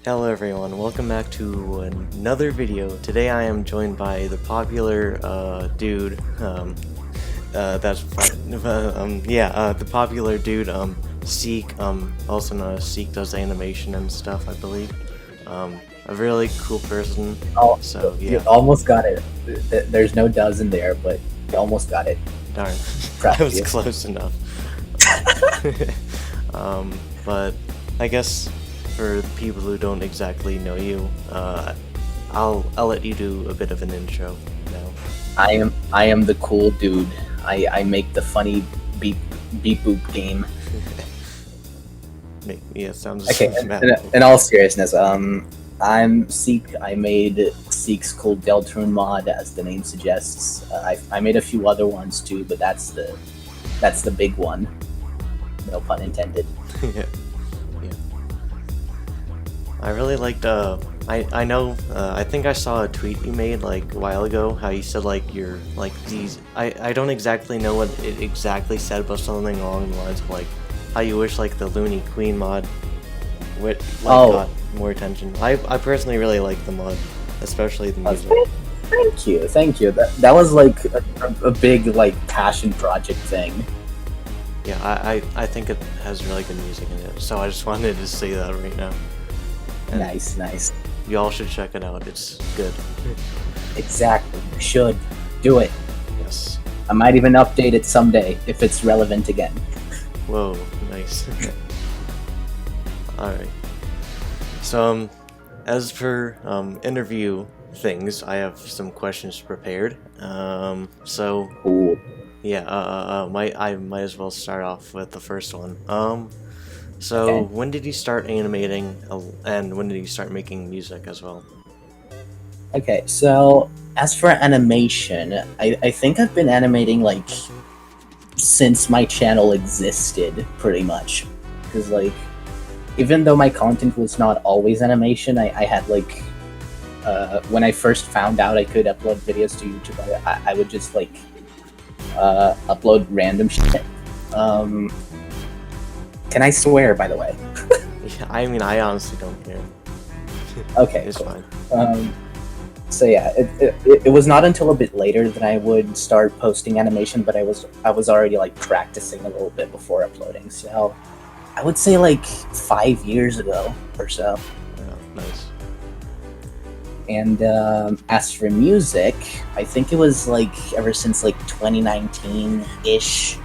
Hello everyone, welcome back to another video. Today I am joined by the popular dude, the popular dude, Seek, also known as Seek, does animation and stuff, I believe. A really cool person, Oh, so yeah. you almost got it. There's no does in there, but you almost got it. Darn, Proud I of was you. close enough. But I guess for the people who don't exactly know you, I'll let you do a bit of an intro now. I am the cool dude. I make the funny beep boop game. Yeah, sounds Okay, magical. in all seriousness, I'm Seek. I made Seek's cool Deltarune mod, as the name suggests. I made a few other ones too, but that's the big one. No pun intended. Yeah. I really liked, I know, I think I saw a tweet you made, like, a while ago, how you said, like, you're, like, these, I don't exactly know what it exactly said, but something along the lines of, like, how you wish, like, the Looney Queen mod got more attention. I personally really like the mod, especially the music. Thank you. That was, like, a big, like, passion project thing. Yeah, I think it has really good music in it, so I just wanted to say that right now. And Nice. you all should check it out, it's good. Exactly. Should do it. Yes. I might even update it someday if it's relevant again. Whoa, nice. Alright. So, as for interview things, I have some questions prepared. Cool. Yeah, I might as well start off with the first one. So, Okay. when did you start animating, and when did you start making music as well? Okay, so as for animation, I think I've been animating like since my channel existed, pretty much. Because like, even though my content was not always animation, I had like, when I first found out I could upload videos to YouTube, I would just like upload random shit. Can I swear, by the way? Yeah, I mean, I honestly don't care. Okay, It's cool. fine. So yeah, it was not until a bit later that I would start posting animation, but I was already like practicing a little bit before uploading. So I would say like 5 years ago or so. Yeah, nice. And as for music, I think it was like ever since like 2019-ish.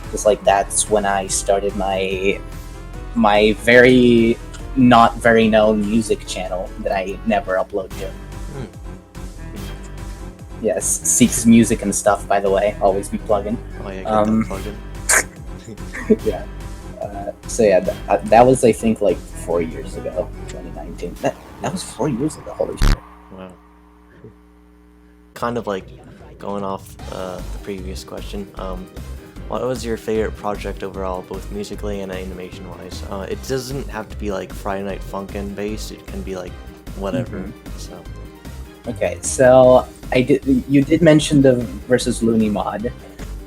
Because like that's when I started my very not very known music channel that I never upload to. Yes, Seeks music and stuff, by the way. Always be plugging. Oh yeah, get that plugged in. Yeah. So yeah, that was I think like 4 years ago, 2019. That was 4 years ago. Holy shit. Wow. Kind of like going off the previous question. What was your favorite project overall, both musically and animation-wise? It doesn't have to be like Friday Night Funkin' based. It can be like whatever. So. Okay, so you did mention the versus Looney mod.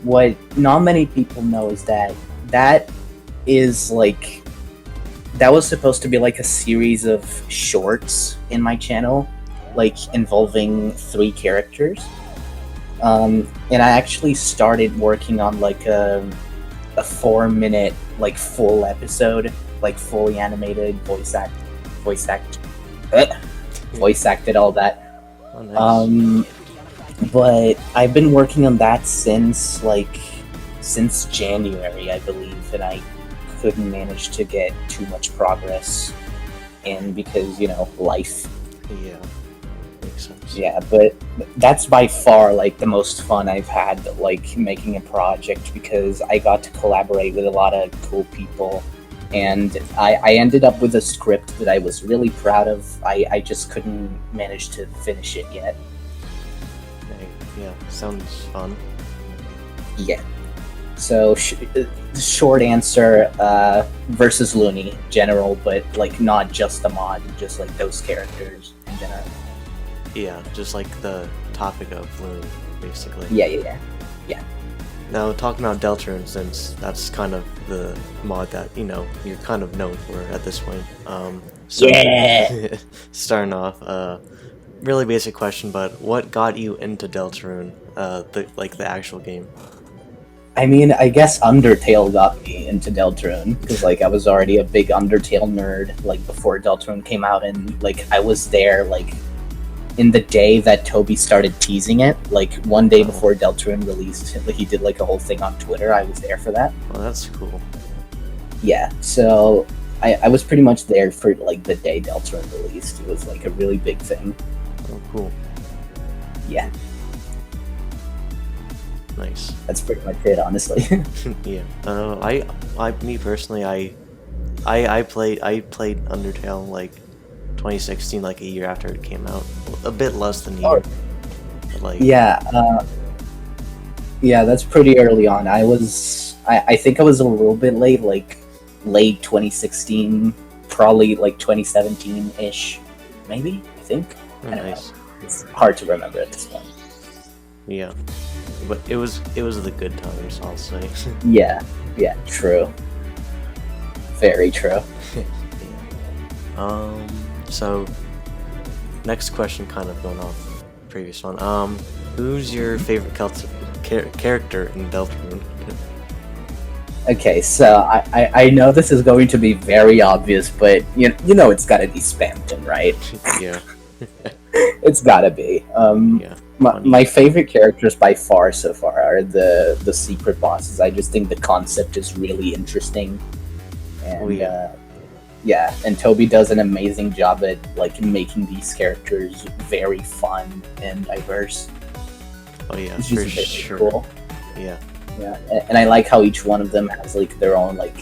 What not many people know is that is like that was supposed to be like a series of shorts in my channel, like involving 3 characters. And I actually started working on like a 4-minute like full episode, like fully animated, voice acted, all that. Oh, nice. But I've been working on that since January, I believe, and I couldn't manage to get too much progress, and because life. Yeah, makes sense. Yeah, but that's by far like the most fun I've had, like making a project, because I got to collaborate with a lot of cool people, and I ended up with a script that I was really proud of. I just couldn't manage to finish it yet. Yeah, sounds fun. Yeah. So short answer, versus Looney, general, but like not just the mod, just like those characters in general. Yeah, just like the topic of Looney, basically. Yeah. Now, talking about Deltarune, since that's kind of the mod that, you're kind of known for at this point, So, Yeah. starting off, really basic question, but what got you into Deltarune? The actual game. I mean, I guess Undertale got me into Deltarune because like I was already a big Undertale nerd like before Deltarune came out, and like I was there like in the day that Toby started teasing it. Like one day before Deltarune released, he did like a whole thing on Twitter. I was there for that. Well, that's cool. Yeah, so I was pretty much there for like the day Deltarune released. It was like a really big thing. Oh, cool. Yeah. Nice. That's pretty much it, honestly. Yeah. Me personally, I played Undertale like 2016, like a year after it came out. A bit less than a year. But, like, yeah, that's pretty early on. I think I was a little bit late, like late 2016, probably like 2017-ish, maybe. I think. I don't nice. know. It's hard to remember at this point. Yeah. But it was the good times, I'll say. Yeah, true. Very true. So next question, kind of going off the previous one. Who's your favorite character in Deltarune? Okay, so I know this is going to be very obvious, but you know it's gotta be Spamton, right? Yeah. It's gotta be. Yeah. My favorite characters by far so far are the secret bosses. I just think the concept is really interesting, and and Toby does an amazing job at like making these characters very fun and diverse. Oh yeah, It's for just really sure. cool. Yeah. Yeah, and I like how each one of them has like their own like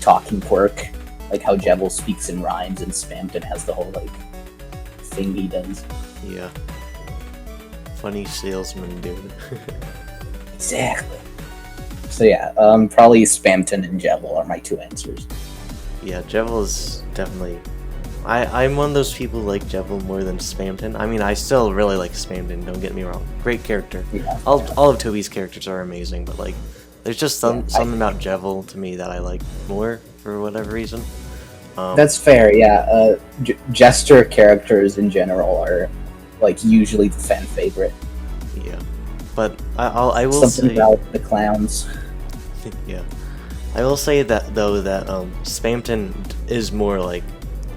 talking quirk, like how Jevil speaks in rhymes and Spamton has the whole like thing he does. Yeah. Funny salesman, dude. Exactly. So yeah, probably Spamton and Jevil are my two answers. Yeah, Jevil is definitely. I'm one of those people who like Jevil more than Spamton. I mean, I still really like Spamton. Don't get me wrong. Great character. Yeah. All of Toby's characters are amazing, but like, there's just something about Jevil to me that I like more for whatever reason. That's fair. Yeah, Jester characters in general are like usually the fan favorite. Yeah, but I will Something say about the clowns. Yeah, I will say that though that Spamton is more like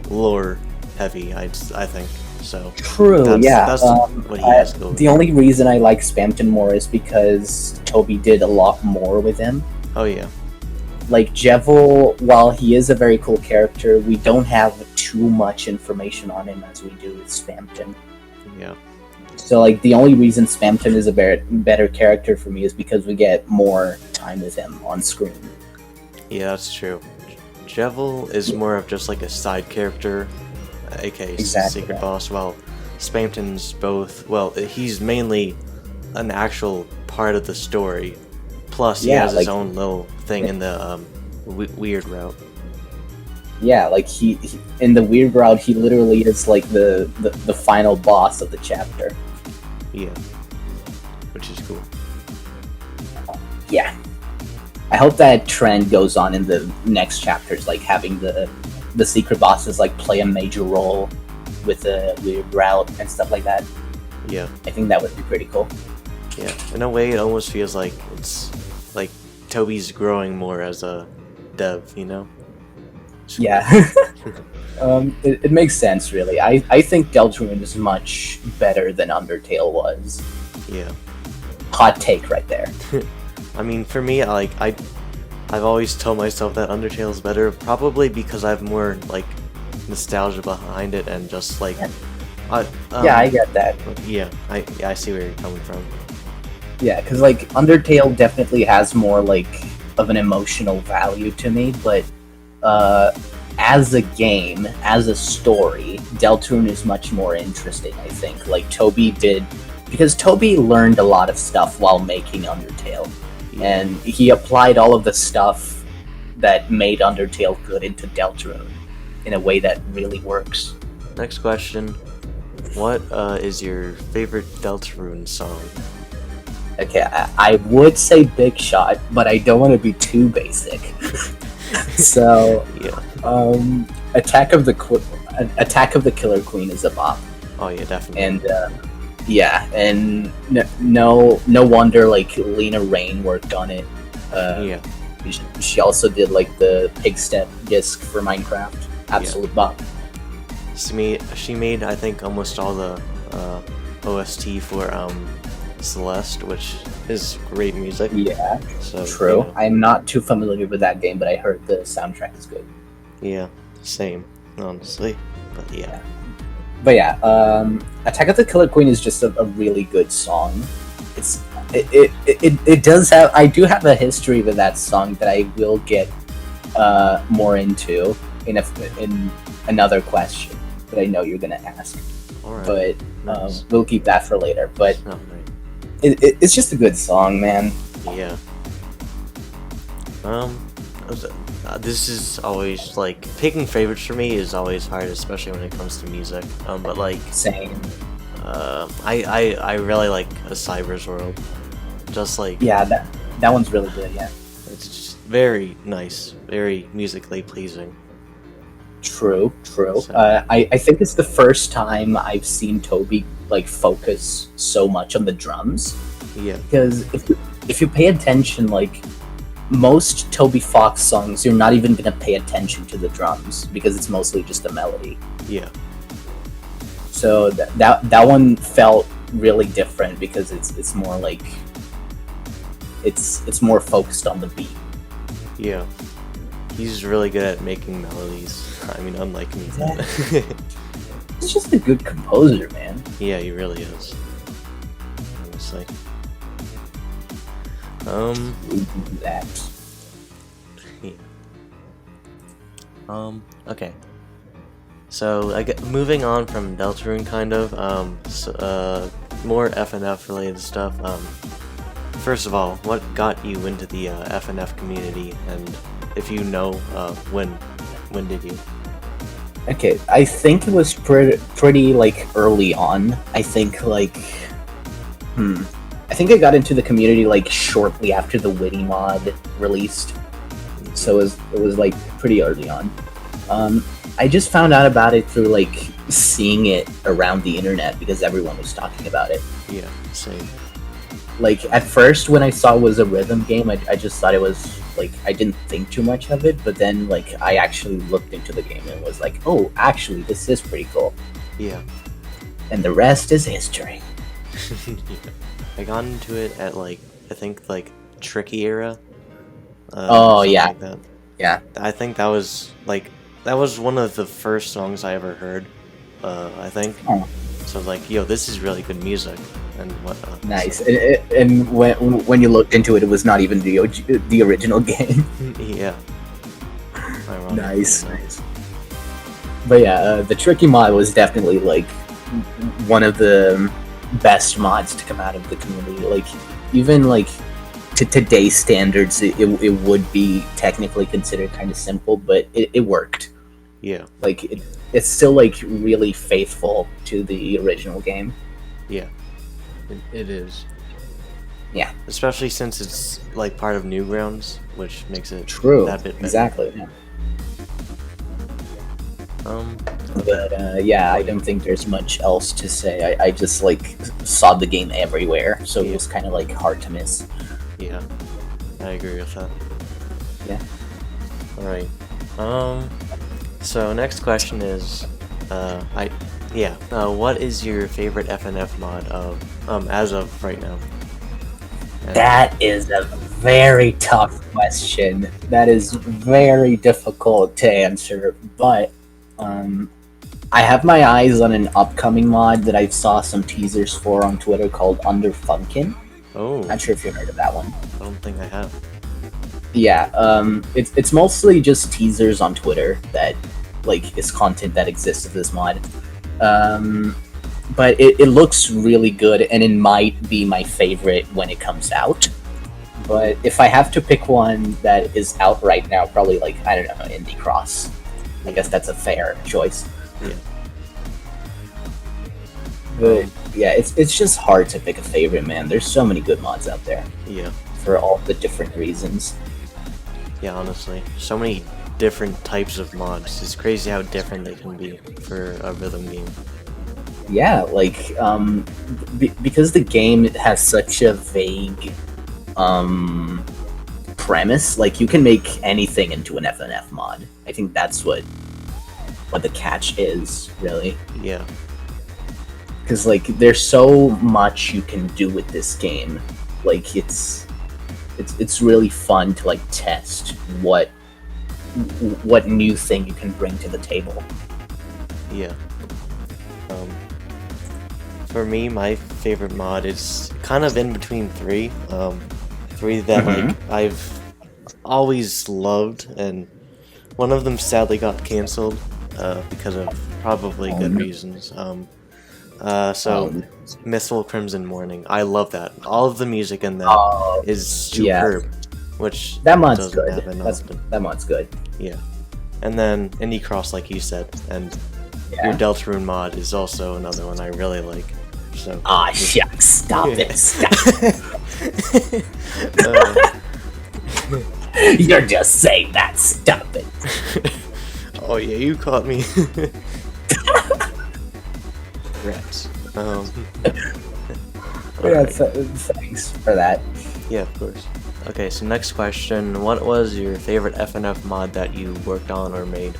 lore heavy. I think so. True. That's what he has to go with. The only reason I like Spamton more is because Toby did a lot more with him. Oh yeah. Like Jevil, while he is a very cool character, we don't have too much information on him as we do with Spamton. Yeah. So like the only reason Spamton is a better character for me is because we get more time with him on screen. Yeah, that's true. Jevil is more of just like a side character, aka secret boss, while Spamton's both. Well, he's mainly an actual part of the story. Plus, he has his own little thing in the weird route. Yeah, like he in the weird route, he literally is like the final boss of the chapter. Yeah, which is cool. Yeah, I hope that trend goes on in the next chapters, like having the secret bosses like play a major role with the weird route and stuff like that. Yeah, I think that would be pretty cool. Yeah, in a way, it almost feels like it's like Toby's growing more as a dev, you know? Yeah. It makes sense, really. I think Deltarune is much better than Undertale was. Yeah. Hot take right there. I mean, for me, I've always told myself that Undertale is better, probably because I have more like nostalgia behind it and just like. Yeah, I get that. Yeah, I see where you're coming from. Yeah, because like Undertale definitely has more like of an emotional value to me, but as a game, as a story, Deltarune is much more interesting, I think. Like Toby did, because Toby learned a lot of stuff while making Undertale, and he applied all of the stuff that made Undertale good into Deltarune in a way that really works. Next question. What is your favorite Deltarune song? Okay, I would say Big Shot, but I don't want to be too basic. So, yeah. Attack of the Attack of the Killer Queen is a bop, Oh yeah, definitely. and yeah, and no wonder like Lena Rain worked on it. Yeah, She also did like the Pig Step disc for Minecraft. Absolute bop. she made I think almost all the OST for Celeste, which is great music. Yeah, So true. you know, I'm not too familiar with that game, but I heard the soundtrack is good. yeah, same, honestly. But yeah, But yeah, Attack of the Killer Queen is just a really good song. It does have, I do have a history with that song that I will get more into in another question that I know you're gonna ask. all right. But Nice. we'll keep that for later. But Oh, right. it's just a good song, man. Yeah. This is always like picking favorites for me is always hard, especially when it comes to music. But like, Same. I really like A Cyber's World. Just like, Yeah, that one's really good. Yeah. it's just very nice, very musically pleasing. True. So- I think it's the first time I've seen Toby like focus so much on the drums. Yeah, Because if you pay attention, like most Toby Fox songs, you're not even gonna pay attention to the drums because it's mostly just a melody. yeah, So that one felt really different because it's more like it's more focused on the beat. yeah. He's really good at making melodies. I mean, unlike me. He's just a good composer, man. Yeah, he really is. Honestly. That. Yeah. Okay. So, moving on from Deltarune, kind of, more FNF related stuff. First of all, what got you into the FNF community, and if you know, when did you? Okay, I think it was pretty like early on. I think like, I think I got into the community like shortly after the Witty mod released, so it was like pretty early on. I just found out about it through like seeing it around the internet because everyone was talking about it. Yeah, same. Like at first when I saw it was a rhythm game, I just thought it was like, I didn't think too much of it, but then like I actually looked into the game and was like, oh, actually this is pretty cool. Yeah. And the rest is history. Yeah. I got into it at like, I think like Tricky era. Something Yeah. like that. Yeah. I think that was one of the first songs I ever heard. I think. Oh. So I was like, yo, this is really good music and whatnot. Nice. So, And when you looked into it, it was not even the original game. yeah. Ironically Nice. enough. But yeah, the Tricky mod was definitely like one of the best mods to come out of the community. Like even like to today's standards, it would be technically considered kind of simple, but it worked. Yeah. Like it's still like really faithful to the original game. Yeah. It is. Yeah. Especially since it's like part of Newgrounds, which makes it True. that bit better. Exactly. Yeah. But yeah, I don't think there's much else to say. I just like saw the game everywhere, so it was kind of like hard to miss. Yeah, I agree with that. Yeah. All right. So next question is, what is your favorite FNF mod as of right now? And That is a very tough question. That is very difficult to answer, but I have my eyes on an upcoming mod that I saw some teasers for on Twitter called Underfunkin. Oh, Not sure if you heard of that one. I don't think I have. Yeah, it's mostly just teasers on Twitter that like is content that exists of this mod. But it looks really good, and it might be my favorite when it comes out. But if I have to pick one that is out right now, probably like, I don't know, Indie Cross. I guess that's a fair choice. Yeah. But yeah, it's just hard to pick a favorite, man. There's so many good mods out there Yeah. for all the different reasons. Yeah. Honestly, so many different types of mods. It's crazy how different they can be for a rhythm game. Yeah, like because the game has such a vague premise, like you can make anything into an FNF mod. I think that's what the catch is, really. Yeah. Because like there's so much you can do with this game. Like it's really fun to like test what new thing you can bring to the table. Yeah. For me, my favorite mod is kind of in between three. Three that like I've always loved, and one of them sadly got canceled because of probably good reasons. Mythful Crimson Morning. I love that. All of the music in that is superb. Which that mod's doesn't good. happen often. That mod's good. Yeah. And then Indie Cross, like you said, and your Deltarune mod is also another one I really like. So. Shucks! Stop it! Stop. You're just saying that. Stop it. Oh yeah, you caught me. Rats. Thanks for that. Yeah, of course. Okay, so next question. What was your favorite FNF mod that you worked on or made?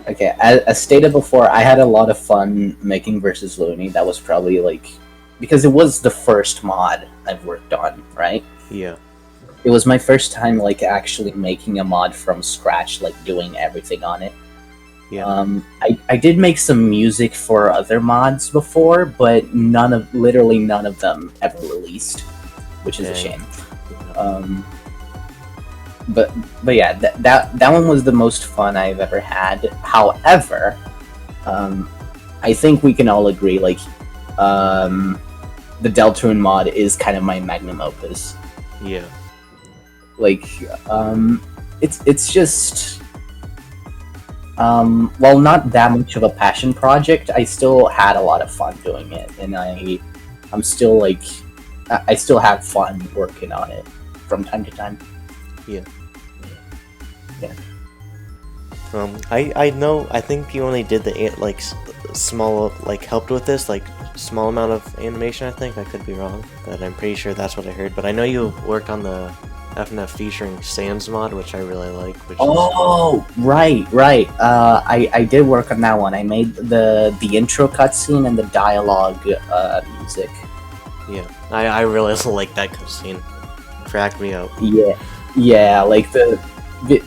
Okay, as stated before, I had a lot of fun making Versus Looney. That was probably like... because it was the first mod I've worked on, right? Yeah. It was my first time like actually making a mod from scratch, like doing everything on it. Yeah. I did make some music for other mods before, but literally none of them ever released, which is a shame. But yeah, that one was the most fun I've ever had. However, I think we can all agree, like, the Deltarune mod is kind of my magnum opus. Yeah. Like, it's just, well, not that much of a passion project. I still had a lot of fun doing it, and I'm still like, I still have fun working on it from time to time. Yeah. Yeah. I know. I think you only did the like small, like helped with this, like small amount of animation. I think I could be wrong, but I'm pretty sure that's what I heard. But I know you worked on the FNF featuring Sans mod, which I really like. Which right. I did work on that one. I made the intro cutscene and the dialogue music. Yeah, I really like that cutscene. Cracked me up. Yeah, like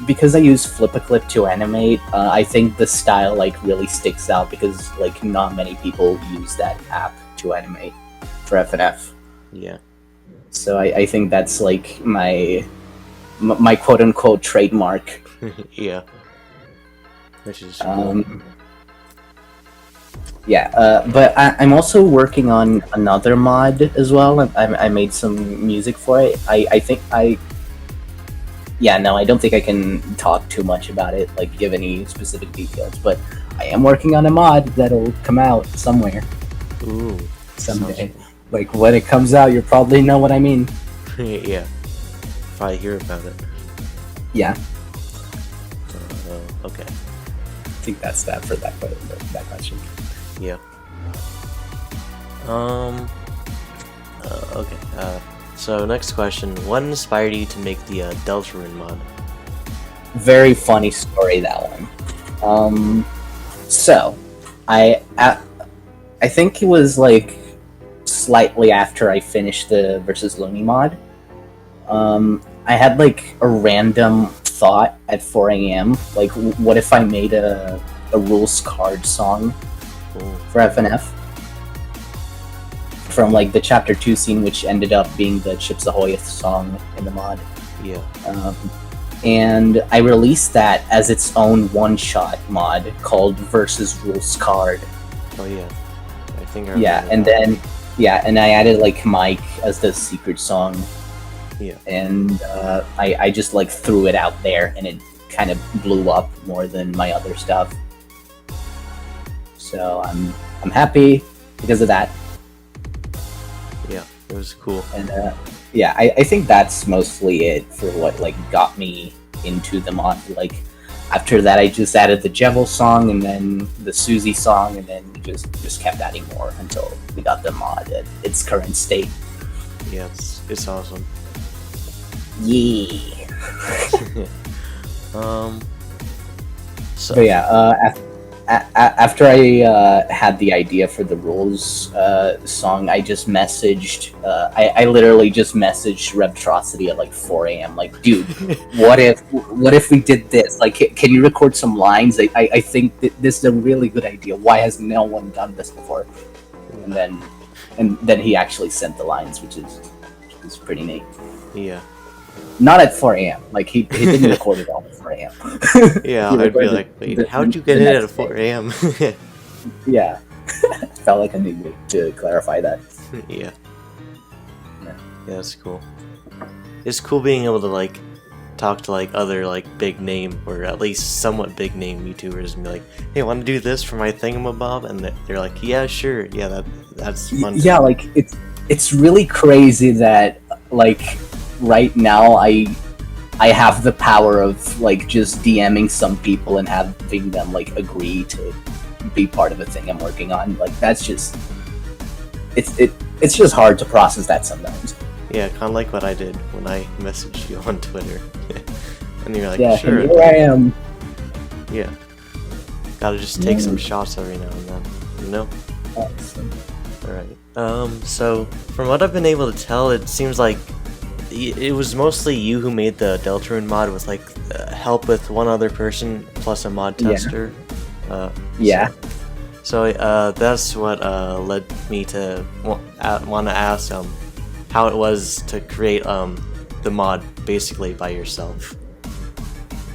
because I use Flip-a-Clip to animate, I think the style like really sticks out because like not many people use that app to animate for FNF. Yeah. So I think that's like my quote-unquote trademark. Yeah. Which is cool. Yeah, but I'm also working on another mod as well. I made some music for it. I don't think I can talk too much about it, like give any specific details, but I am working on a mod that'll come out somewhere. Ooh. Someday. Like, when it comes out, you'll probably know what I mean. Yeah. Probably hear about it. Yeah. Okay. I think that's that for that question. Yeah. Okay. So next question: what inspired you to make the Deltarune mod? Very funny story, that one. So I think it was like slightly after I finished the Versus Looney mod. I had like a random thought at 4 a.m. Like, what if I made a rules card song for FNF from like the chapter 2 scene, which ended up being the Chips Ahoy song in the mod. Yeah. And I released that as its own one-shot mod called Versus Rules Card. Oh yeah, I think I and I added like Mike as the secret song. Yeah. And I just like threw it out there, and it kind of blew up more than my other stuff. So I'm happy because of that. Yeah, it was cool. And I think that's mostly it for what like got me into the mod. Like after that, I just added the Jevil song and then the Susie song, and then just kept adding more until we got the mod at its current state. Yeah, it's awesome. Yeah. So But yeah, after I had the idea for the rules song, I just messaged. I literally just messaged Reptrocity at like 4 a.m. Like, dude, what if we did this? Like, can you record some lines? I think this is a really good idea. Why has no one done this before? And then he actually sent the lines, which is pretty neat. yeah. Not at 4 a.m. Like he didn't record it all at 4 a.m. Yeah, I'd be like, wait, how'd you get it at 4 a.m.? Yeah. Felt like I needed to clarify that. Yeah. Yeah, that's cool. It's cool being able to like talk to like other like big name or at least somewhat big name YouTubers and be like, hey, want to do this for my thingamabob? And they're like, yeah, sure. Yeah, that's fun. Yeah, like it's really crazy that like right now I have the power of like just DMing some people and having them like agree to be part of a thing I'm working on. Like that's just it's just hard to process that sometimes. Yeah, kind of like what I did when I messaged you on Twitter. And you're like, Yeah, sure. and here I am. Yeah. Gotta just take some shots every now and then, you know? Awesome. Alright. So, from what I've been able to tell, it seems like it was mostly you who made the Deltarune mod with, like, help with one other person plus a mod tester. Yeah. So, that's what led me to want to ask how it was to create the mod basically by yourself.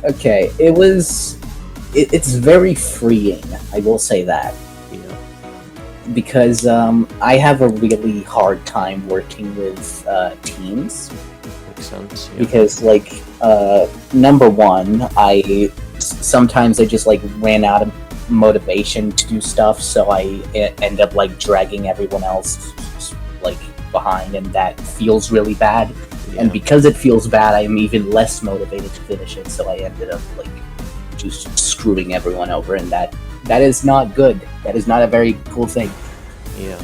Okay, it's very freeing, I will say that. Yeah. Because I have a really hard time working with teams. Makes sense. Yeah. Because like number one, sometimes I just like ran out of motivation to do stuff, so I end up like dragging everyone else like behind, and that feels really bad. Yeah. And because it feels bad, I am even less motivated to finish it, so I ended up like just screwing everyone over, and that is not good. That is not a very cool thing. Yeah.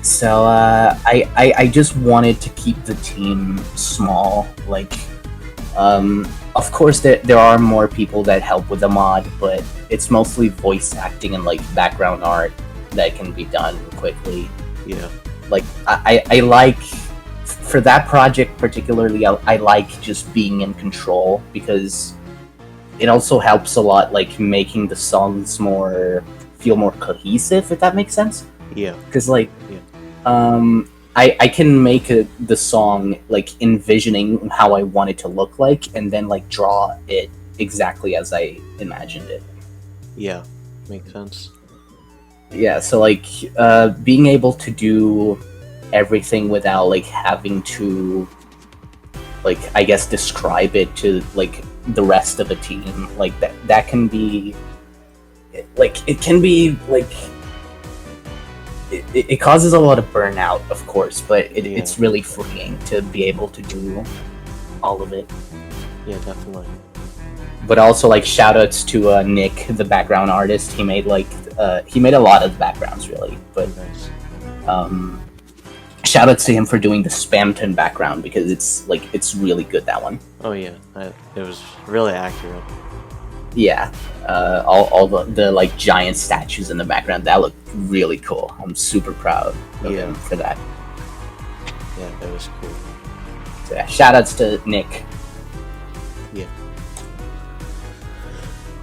So I just wanted to keep the team small. Like, of course there are more people that help with the mod, but it's mostly voice acting and like background art that can be done quickly. Yeah. Like I like, for that project particularly, I like just being in control, because it also helps a lot like making the songs feel more cohesive, if that makes sense. Yeah. Because like I can make the song like envisioning how I want it to look like, and then like draw it exactly as I imagined it. Yeah. Makes sense. Yeah, so like being able to do everything without like having to like, I guess, describe it to like the rest of the team, like that can be like, it can be like it causes a lot of burnout, of course, but it's really freeing to be able to do all of it. Yeah, definitely. But also like shoutouts to Nick, the background artist. He made like he made a lot of backgrounds, really. But nice. Shoutouts to him for doing the spamton background, because it's really good, that one. Oh yeah, it was really accurate. Yeah, all the like giant statues in the background, that looked really cool. I'm super proud of him for that. Yeah, that was cool. So yeah, shoutouts to Nick. Yeah.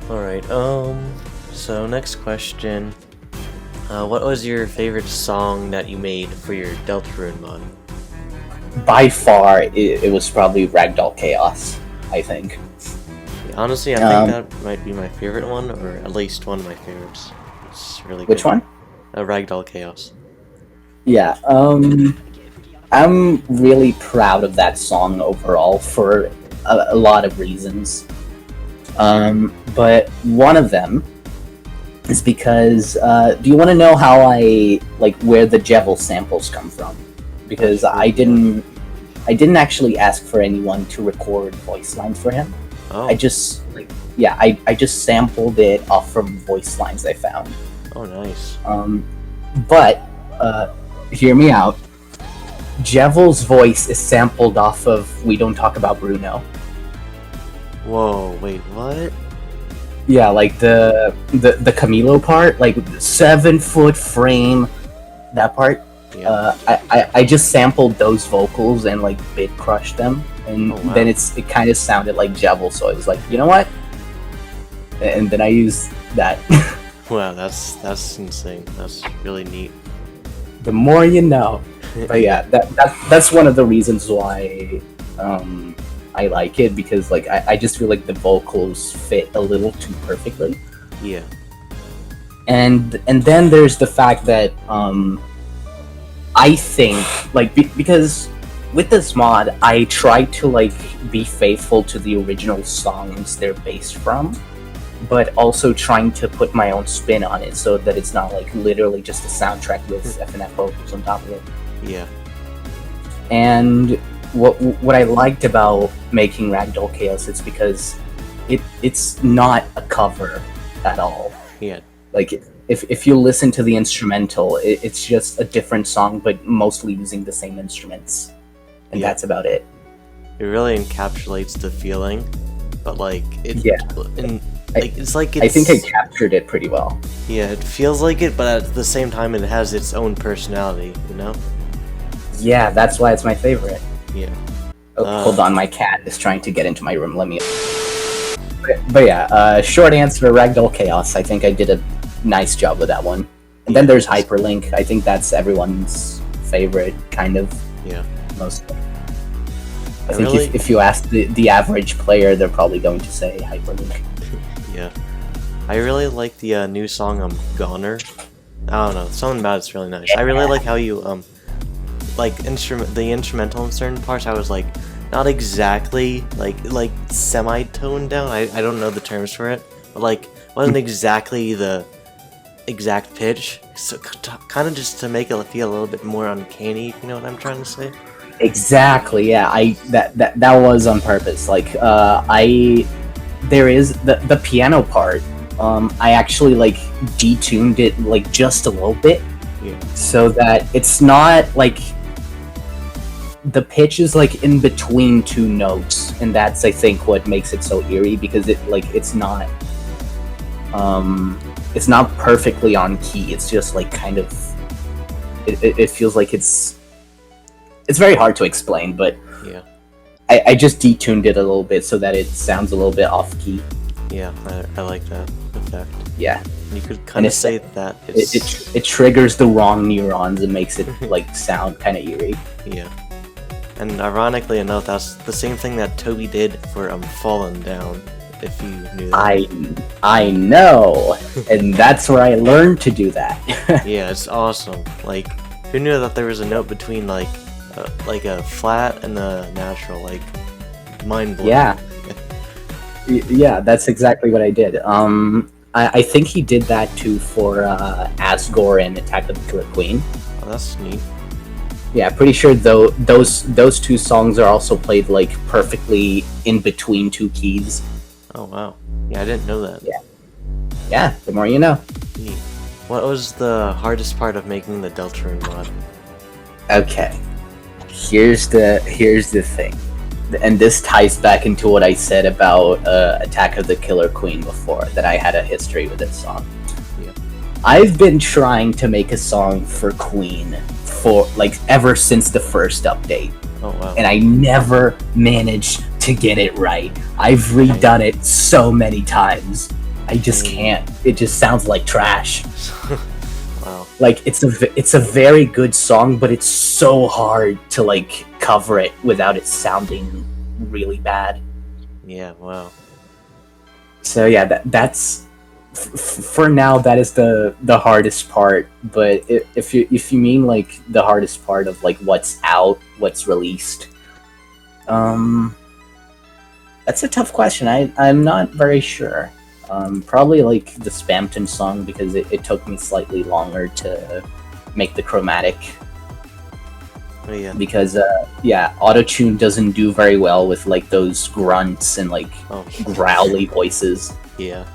Alright, so next question. What was your favorite song that you made for your Deltarune mod? By far, it was probably Ragdoll Chaos, I think. Yeah, honestly, I think that might be my favorite one, or at least one of my favorites. It's really good. Which one? Ragdoll Chaos. Yeah, I'm really proud of that song overall for a lot of reasons. But one of them is because, do you want to know how where the Jevil samples come from? Because I didn't actually ask for anyone to record voice lines for him. Oh. I just I just sampled it off from voice lines I found. Oh, nice. But hear me out. Jevil's voice is sampled off of "We Don't Talk About Bruno." Whoa, wait, what? Yeah, like the Camilo part, like 7-foot frame, that part. Yeah. I just sampled those vocals and like bit crushed them, and Oh, wow. then it kind of sounded like Jevil, so I was like, you know what? And then I used that. Wow, that's insane. That's really neat. The more you know. But yeah, that's one of the reasons why I like it, because like I just feel like the vocals fit a little too perfectly. Yeah. And then there's the fact that I think like because with this mod I try to like be faithful to the original songs they're based from, but also trying to put my own spin on it so that it's not like literally just a soundtrack with FNF vocals on top of it. Yeah. And what I liked about making Ragdoll Chaos is because it's not a cover at all. Yeah. Like if you listen to the instrumental, it's just a different song, but mostly using the same instruments, and Yeah. that's about it. It really encapsulates the feeling, but like it. Yeah. And like it's like it's. I think I captured it pretty well. Yeah, it feels like it, but at the same time, it has its own personality. You know. Yeah, that's why it's my favorite. Yeah. Oh, hold on, my cat is trying to get into my room. Let me. But yeah, short answer: Ragdoll Chaos. I think I did a nice job with that one. And then there's Hyperlink. I think that's everyone's favorite, kind of. Yeah. Mostly. I I think really- if you ask the average player, they're probably going to say Hyperlink. Yeah. I really like the new song Goner. I don't know, something about it's really nice. I really like how you like the instrumental in certain parts. I was like not exactly like semi-toned down. I don't know the terms for it, but like wasn't exactly the exact pitch. So kind of just to make it feel a little bit more uncanny, if you know what I'm trying to say. Exactly. Yeah. That was on purpose. Like there is the piano part. I actually like detuned it like just a little bit, Yeah. so that it's not like the pitch is like in between two notes, and that's I think what makes it so eerie, because it's not perfectly on key. It's just like kind of it feels like it's very hard to explain, but Yeah. I just detuned it a little bit so that it sounds a little bit off key. Yeah, I like that effect. Yeah. You could kind of say that it's It triggers the wrong neurons and makes it like sound kind of eerie. yeah. And ironically enough, that's the same thing that Toby did for Fallen Down, if you knew that. I know, and that's where I learned to do that. Yeah, it's awesome. Like, who knew that there was a note between like a flat and a natural? Like, mind blowing. Yeah. Yeah, that's exactly what I did. I think he did that too for Asgore and Attack of the Killer Queen. Oh, that's neat. Yeah, pretty sure though those two songs are also played like perfectly in between two keys. Oh wow. Yeah, I didn't know that. Yeah. Yeah, the more you know. Neat. What was the hardest part of making the Deltarune mod? Okay. Here's the thing. And this ties back into what I said about Attack of the Killer Queen before, that I had a history with this song. Yeah. I've been trying to make a song for Queen for like ever since the first update, Oh wow. and I never managed to get it right. I've redone it so many times. I just can't. It just sounds like trash. Wow. Like it's a very good song, but it's so hard to like cover it without it sounding really bad. Yeah, wow. So yeah, that's for now. That is the hardest part. But if you mean like the hardest part of like what's out, what's released, that's a tough question. I'm not very sure. Probably like the Spamton song, because it took me slightly longer to make the chromatic. Oh yeah. Because yeah, autotune doesn't do very well with like those grunts and like Oh, growly voices. yeah.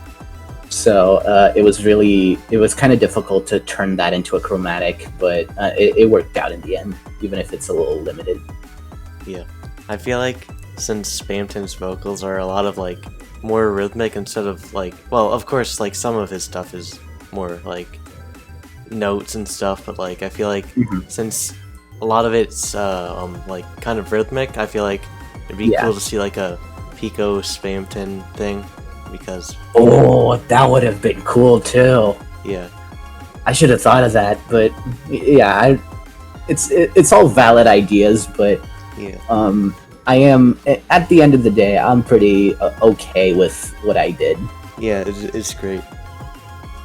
So it was kind of difficult to turn that into a chromatic, but it worked out in the end, even if it's a little limited. Yeah. I feel like since Spamton's vocals are a lot of like more rhythmic instead of like, well, of course, like some of his stuff is more like notes and stuff, but like I feel like since a lot of it's like kind of rhythmic, I feel like it'd be cool to see like a Pico Spamton thing because that would have been cool too. Yeah, I should have thought of that, but yeah, it's all valid ideas, but yeah, I am, at the end of the day, I'm pretty okay with what I did. Yeah, it's great.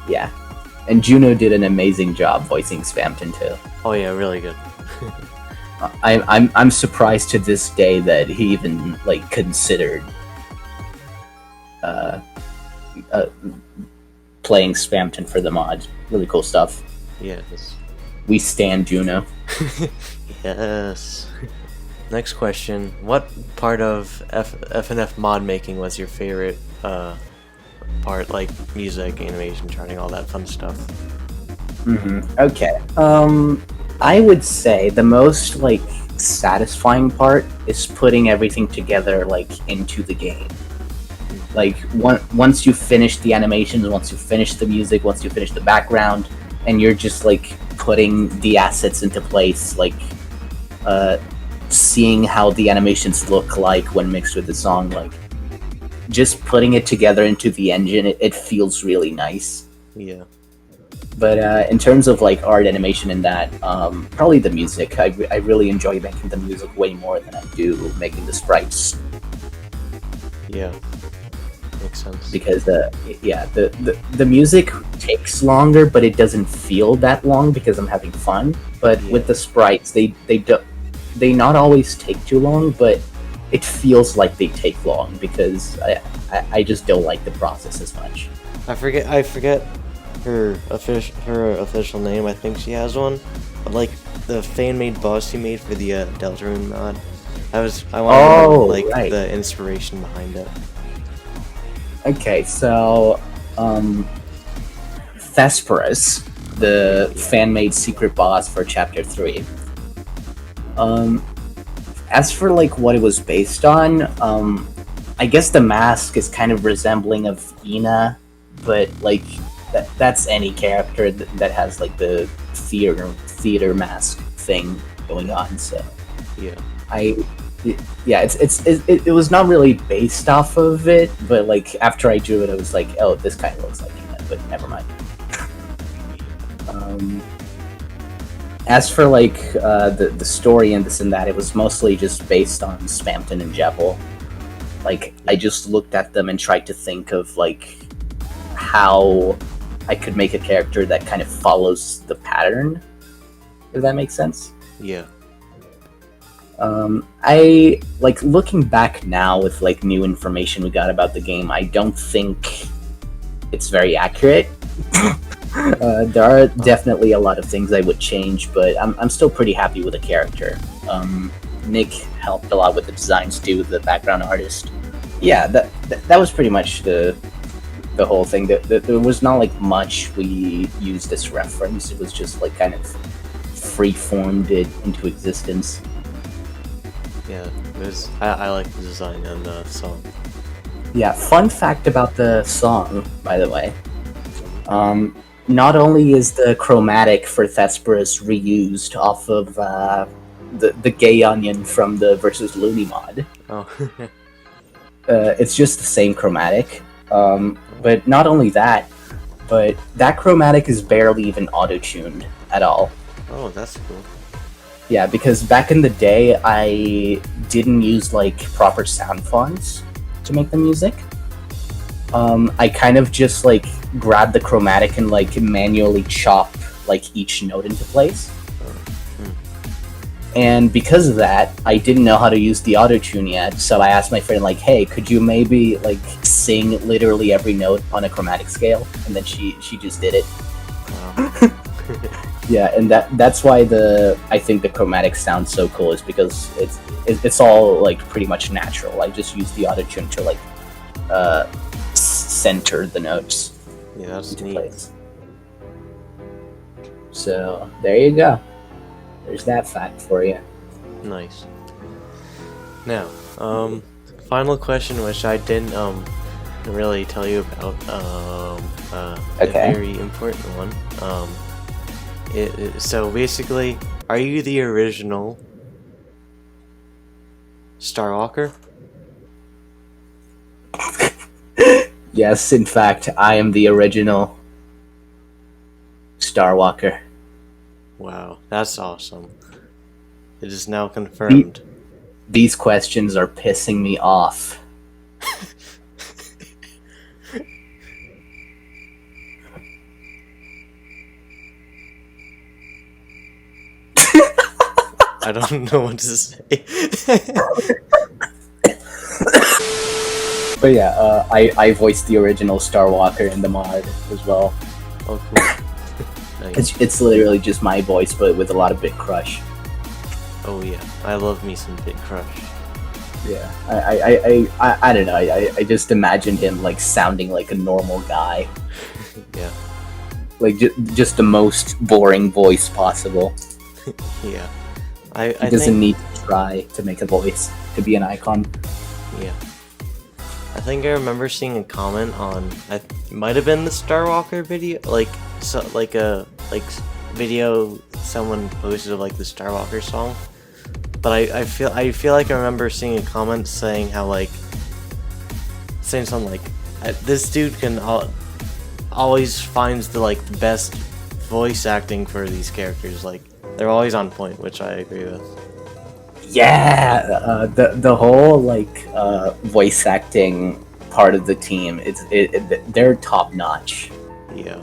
Yeah, and Juno did an amazing job voicing Spamton too. Oh yeah, really good. I'm surprised to this day that he even like considered playing Spamton for the mod. Really cool stuff. Yeah. We stand Juno. Yes. Next question: what part of FNF mod making was your favorite part? Like music, animation, charting, all that fun stuff. Okay. I would say the most like satisfying part is putting everything together like into the game. Like once you finish the animations, once you finish the music, once you finish the background, and you're just like putting the assets into place, like seeing how the animations look like when mixed with the song, like just putting it together into the engine, it feels really nice. Yeah. But in terms of like art, animation, and that, probably the music. I really enjoy making the music way more than I do making the sprites. Yeah, makes sense. Because the music takes longer, but it doesn't feel that long because I'm having fun. But with the sprites, they not always take too long, but it feels like they take long because I just don't like the process as much. I forget her official name. I think she has one, but like the fan-made boss you made for the Deltarune mod. I want to know like the inspiration behind it. Okay, so Thesperus, the fan-made secret boss for Chapter 3. As for like what it was based on, I guess the mask is kind of resembling of Ina, but like that's any character that has like the theater mask thing going on. So yeah, it was not really based off of it, but like after I drew it, I was like, oh, this kind of looks like Ina, but never mind. As for like the story and this and that, it was mostly just based on Spamton and Jevil. Like I just looked at them and tried to think of like how I could make a character that kind of follows the pattern, if that makes sense. Yeah. I like looking back now with like new information we got about the game. I don't think it's very accurate. There are definitely a lot of things I would change, but I'm still pretty happy with the character. Nick helped a lot with the designs too, the background artist. Yeah, that was pretty much the whole thing. There was not like much we used as reference. It was just like kind of free-formed it into existence. Yeah, I like the design and the song. Yeah, fun fact about the song, by the way. Not only is the chromatic for Thesperus reused off of the gay onion from the Versus Looney mod. Oh. It's just the same chromatic. But not only that, but that chromatic is barely even auto-tuned at all. Oh, that's cool. Yeah, because back in the day, I didn't use like proper sound fonts to make the music. I kind of just like grabbed the chromatic and like manually chop like each note into place. And because of that, I didn't know how to use the auto-tune yet, so I asked my friend like, hey, could you maybe like sing literally every note on a chromatic scale? And then she just did it. Wow. Yeah, and that's why I think the chromatic sounds so cool is because it's all like pretty much natural. I just use the autotune to like center the notes Yeah, that's into neat. place. So there you go. There's that fact for you. Nice. Now, final question, which I didn't really tell you about. Okay. A very important one. So basically, are you the original Starwalker? Yes, in fact, I am the original Starwalker. Wow, that's awesome. It is now confirmed. These questions are pissing me off. I don't know what to say. But yeah, I voiced the original Starwalker in the mod as well. Oh, cool. Nice. It's literally just my voice, but with a lot of Bit Crush. Oh yeah, I love me some Bit Crush. Yeah, I don't know. I just imagined him like sounding like a normal guy, Yeah, like just the most boring voice possible. yeah. He I doesn't think, need to try to make a voice to be an icon. yeah. I think I remember seeing a comment on, it might have been the Starwalker video, like a video someone posted of like the Starwalker song. But I feel like I remember seeing a comment saying how like saying something like this dude can always finds the like the best voice acting for these characters, like they're always on point, which I agree with. Yeah, the whole like voice acting part of the team, they're top notch. Yeah.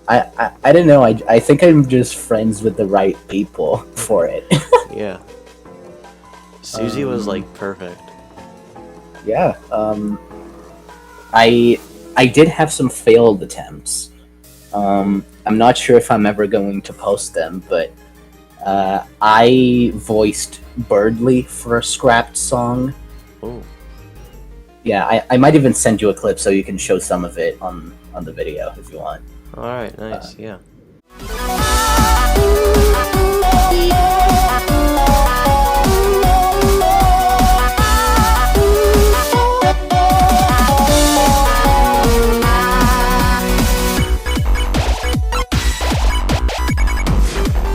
I don't know. I think I'm just friends with the right people for it. Yeah. Susie was like perfect. Yeah. I did have some failed attempts. I'm not sure if I'm ever going to post them, but I voiced Berdly for a scrapped song. Oh. Yeah, I might even send you a clip so you can show some of it on the video if you want. Alright, nice, yeah.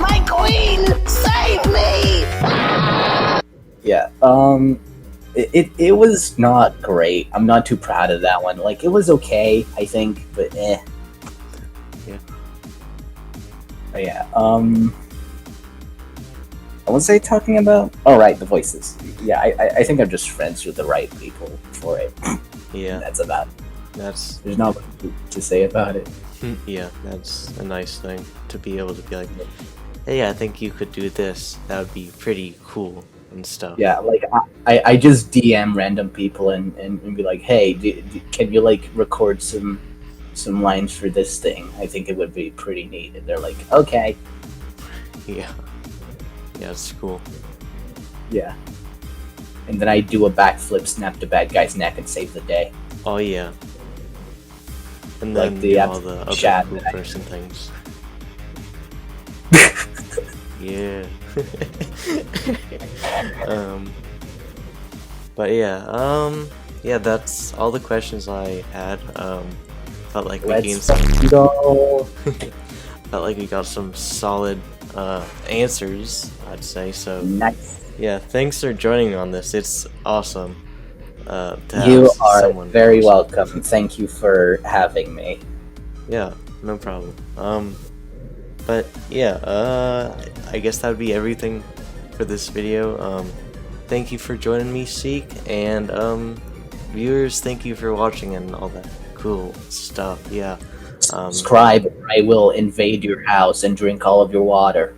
My queen, save me! Yeah, it was not great. I'm not too proud of that one. Like, it was okay, I think, but eh. Yeah. But yeah, what was I talking about? Oh, right, the voices. Yeah, I think I'm just friends with the right people for it. Yeah. That's about it. That's There's not much to say about it. yeah, that's a nice thing to be able to be like, hey, I think you could do this. That would be pretty cool and stuff. Yeah, like I just DM random people and be like, hey, can you like record some lines for this thing? I think it would be pretty neat. And they're like, okay. Yeah. Yeah, it's cool. Yeah. And then I do a backflip, snap the bad guy's neck, and save the day. Oh yeah. And Like then the do all the other chat cool that I- person things. Yeah. But yeah, yeah, that's all the questions I had. Felt like we gained Let's some, go. felt like we got some solid answers, I'd say. So Nice. yeah, thanks for joining me on this. It's awesome. To have You are someone very awesome. welcome. Thank you for having me. Yeah, no problem. But yeah, I guess that would be everything for this video. Thank you for joining me, Seek, and viewers, thank you for watching and all that cool stuff. Yeah. Subscribe or I will invade your house and drink all of your water.